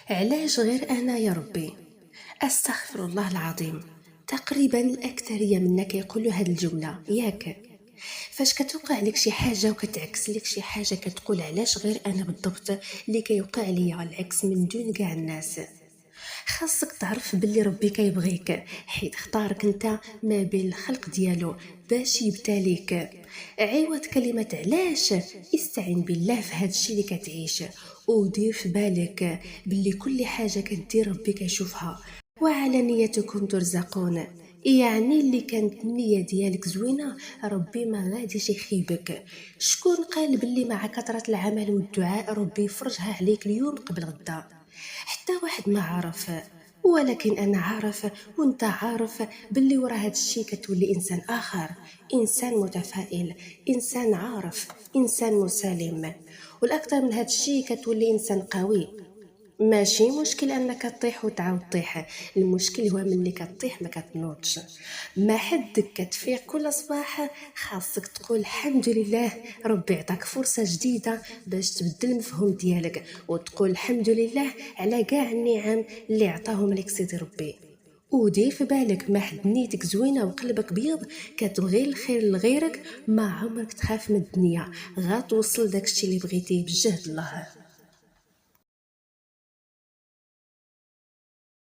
علاش غير انا يا ربي؟ استغفر الله العظيم. تقريبا الاكثريه منا كيقولوا هاد الجمله ياك. فاش كتوقع لك شي حاجه وكتعكس لك شي حاجه كتقول علاش غير انا بالضبط اللي كيوقع ليا العكس من دون كاع الناس. خاصك تعرف باللي ربي كيبغيك حيت اختارك انت ما بين الخلق ديالو باش يبتليك. عوض كلمة علاش استعين بالله في هاد الشي اللي كتعيش، ودير في بالك باللي كل حاجة كدير ربي كيشوفها، وعلى نيتكم ترزقون. يعني اللي كانت النية ديالك زوينة ربي ما غاديش يخيبك. شكون قال باللي مع كثرة العمل والدعاء ربي يفرجها عليك اليوم قبل غدا؟ حتى واحد ما عرف. ولكن انا عارف وانت عارف باللي ورا هاد الشي كتولي انسان اخر، انسان متفائل، انسان عارف، انسان مسالم، والاكثر من هاد الشي كتولي انسان قوي. ماشي مشكل انك تطيح وتعاود طيح، المشكل هو ملي كطيح ما كتنوضش. ما حدك كتفيق كل صباح خاصك تقول الحمد لله ربي عطاك فرصة جديدة باش تبدل المفهوم ديالك، وتقول الحمد لله على كاع النعم اللي عطاهم لك سيدي ربي. ودير في بالك ما حد نيتك زوينه وقلبك بيض كتبغي الخير لغيرك ما عمرك تخاف من الدنيا، غاتوصل داكشي اللي بغيتيه بجهد الله.